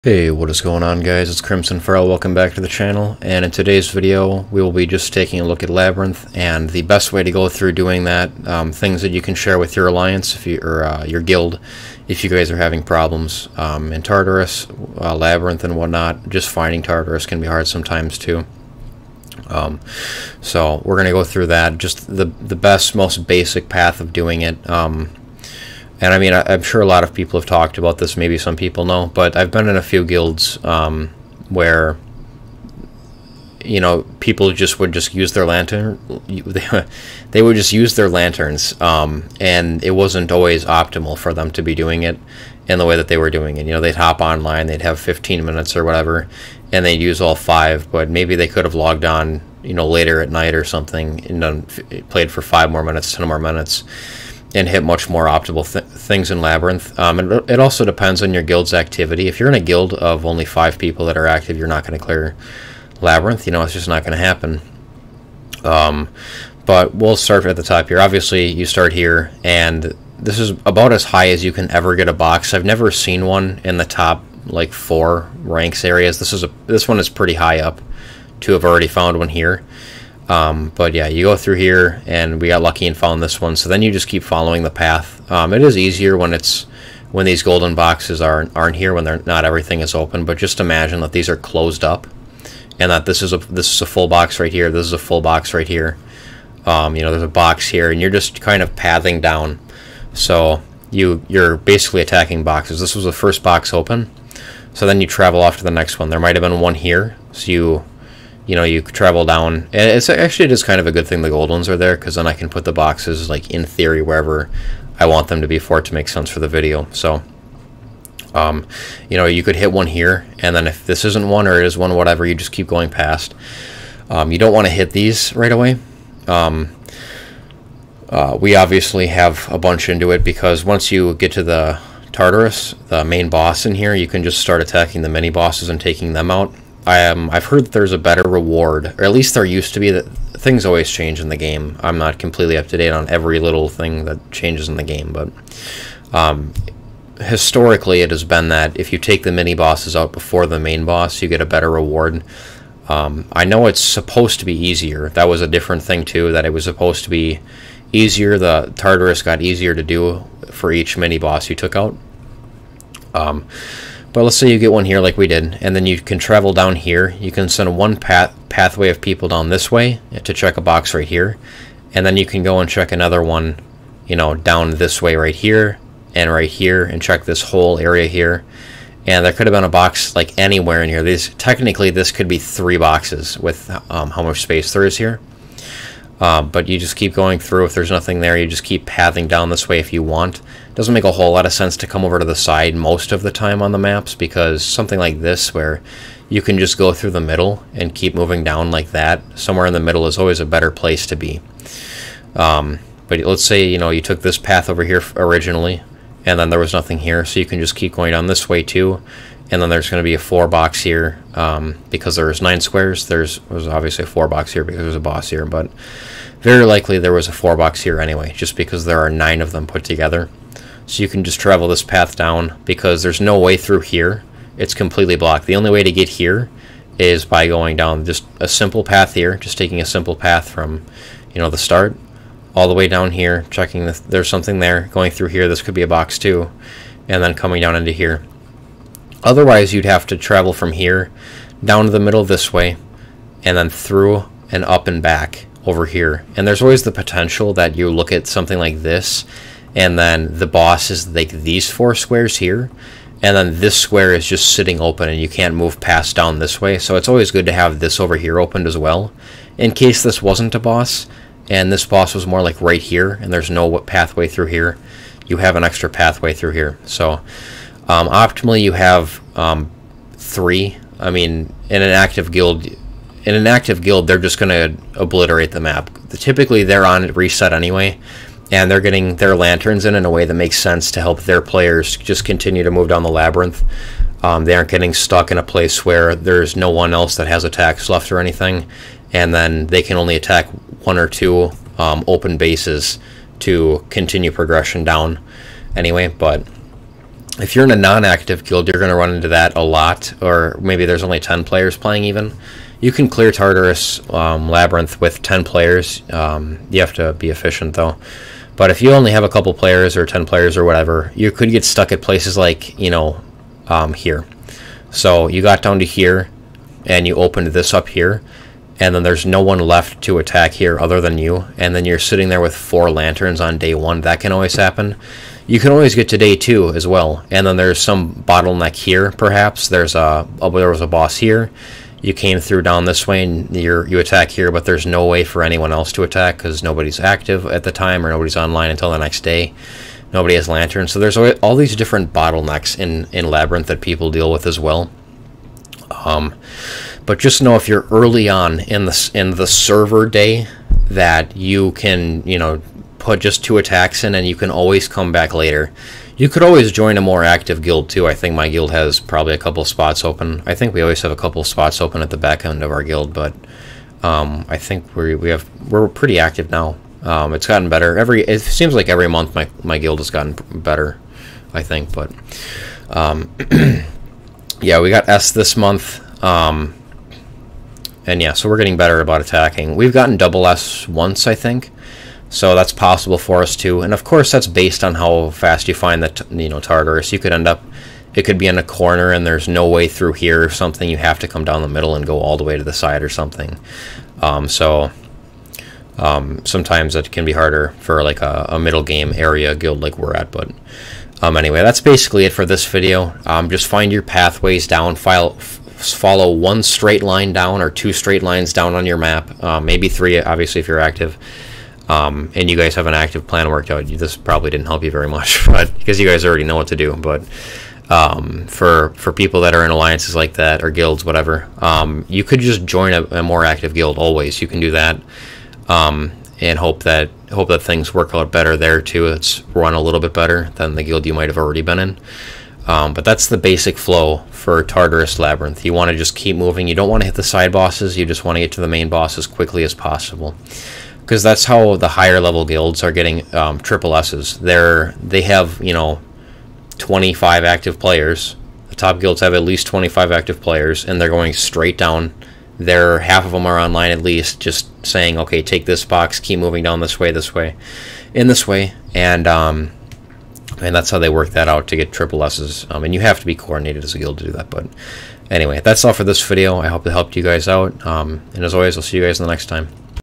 Hey, what is going on, guys? It's Crimson Feral. Welcome back to the channel, and in today's video we will be just taking a look at Labyrinth and the best way to go through doing that, things that you can share with your alliance if you, or your guild if you guys are having problems in Tartarus, Labyrinth and whatnot. Just finding Tartarus can be hard sometimes too. So we're going to go through that, just the best, most basic path of doing it. And I mean, I'm sure a lot of people have talked about this, maybe some people know, but I've been in a few guilds where, you know, people would just use their lantern. They would just use their lanterns, and it wasn't always optimal for them to be doing it in the way that they were doing it. You know, they'd hop online, they'd have 15 minutes or whatever, and they'd use all 5, but maybe they could have logged on, you know, later at night or something, and played for 5 more minutes, 10 more minutes, and hit much more optimal things in Labyrinth. And it also depends on your guild's activity. If you're in a guild of only 5 people that are active, you're not going to clear Labyrinth. You know, it's just not going to happen. But we'll start at the top here. Obviously, you start here, and this is about as high as you can ever get a box. I've never seen one in the top, like, 4 ranks areas. This one is pretty high up to have already found one here. But yeah, you go through here, and we got lucky and found this one. So then you just keep following the path. It is easier when these golden boxes aren't here, when not everything is open. But just imagine that these are closed up, and that this is a full box right here. This is a full box right here. You know, there's a box here, and you're just kind of pathing down. So you're basically attacking boxes. This was the first box open. So then you travel off to the next one. There might have been one here. So you know, you travel down, and it is kind of a good thing the gold ones are there, because then I can put the boxes, like, in theory, wherever I want them to be for it to make sense for the video. So, you know, you could hit one here, and then if this isn't one or it is one, whatever, you just keep going past. You don't want to hit these right away. We obviously have a bunch into it, because once you get to the Tartarus, the main boss in here, you can just start attacking the mini bosses and taking them out. I've heard that there's a better reward, or at least there used to be. That things always change in the game. I'm not completely up to date on every little thing that changes in the game, but historically it has been that if you take the mini bosses out before the main boss, you get a better reward. I know it's supposed to be easier. That was a different thing too, that it was supposed to be easier. The Tartarus got easier to do for each mini boss you took out. But let's say you get one here like we did, and then you can travel down here. You can send one pathway of people down this way to check a box right here, and then you can go and check another one, you know, down this way right here, and check this whole area here. And there could have been a box, like, anywhere in here. Technically, this could be 3 boxes with how much space there is here. But you just keep going through. If there's nothing there, you just keep pathing down this way if you want. It doesn't make a whole lot of sense to come over to the side most of the time on the maps, because something like this, where you can just go through the middle and keep moving down like that, somewhere in the middle is always a better place to be. But let's say, you know, you took this path over here originally, and then there was nothing here, so you can just keep going down this way too. And then there's going to be a 4 box here, because there's 9 squares. There's obviously a 4 box here because there's a boss here, but very likely there was a 4 box here anyway, just because there are 9 of them put together. So you can just travel this path down, because there's no way through here. It's completely blocked. The only way to get here is by going down just a simple path here, just taking a simple path from, you know, the start all the way down here, checking there's something there, going through here. This could be a box too, and then coming down into here. Otherwise, you'd have to travel from here down to the middle this way, and then through and up and back over here. And there's always the potential that you look at something like this, and then the boss is like these 4 squares here, and then this square is just sitting open, and you can't move past down this way. So it's always good to have this over here opened as well, in case this wasn't a boss, and this boss was more like right here, and there's no pathway through here. You have an extra pathway through here. So optimally, you have 3. I mean, in an active guild, they're just going to obliterate the map. Typically, they're on reset anyway, and they're getting their lanterns in a way that makes sense to help their players just continue to move down the labyrinth. They aren't getting stuck in a place where there's no one else that has attacks left or anything, and then they can only attack 1 or 2 open bases to continue progression down anyway. But If you're in a non-active guild, you're going to run into that a lot, or maybe there's only 10 players playing even. You can clear Tartarus Labyrinth with 10 players. You have to be efficient, though. But if you only have a couple players or 10 players or whatever, you could get stuck at places like, you know, here. So you got down to here, and you opened this up here, and then there's no one left to attack here other than you, and then you're sitting there with 4 lanterns on day 1. That can always happen. You can always get to day 2 as well, and then there's some bottleneck here, perhaps. There was a boss here. You came through down this way, and you attack here, but there's no way for anyone else to attack because nobody's active at the time, or nobody's online until the next day. Nobody has lanterns, so there's all these different bottlenecks in Labyrinth that people deal with as well. But just know if you're early on in the server day that you can, you know, put just 2 attacks in, and you can always come back later. You could always join a more active guild too. I think my guild has probably a couple spots open. I think we always have a couple spots open at the back end of our guild, but I think we're pretty active now. It's gotten better. It seems like every month my guild has gotten better, I think. But yeah, we got S this month. And yeah, so we're getting better about attacking. We've gotten double S once, I think. So that's possible for us too, and of course that's based on how fast you find that, you know, Tartarus. You could end up, it could be in a corner and there's no way through here or something. You have to come down the middle and go all the way to the side or something. Sometimes it can be harder for like a middle game area guild like we're at. But anyway, that's basically it for this video. Just find your pathways down. Follow 1 straight line down or 2 straight lines down on your map. Maybe 3, obviously, if you're active. And you guys have an active plan worked out. This probably didn't help you very much, but because you guys already know what to do. But for people that are in alliances like that or guilds, whatever, you could just join a more active guild. Always, you can do that, and hope that things work out better there too. It's run a little bit better than the guild you might have already been in. But that's the basic flow for Tartarus Labyrinth. You want to just keep moving. You don't want to hit the side bosses. You just want to get to the main boss as quickly as possible. Because that's how the higher level guilds are getting triple S's. They have, you know, 25 active players. The top guilds have at least 25 active players, and they're going straight down. Half of them are online at least, just saying, okay, take this box, keep moving down this way, in this way, and that's how they work that out to get triple S's. And you have to be coordinated as a guild to do that. But anyway, that's all for this video. I hope it helped you guys out. And as always, I'll see you guys in the next time.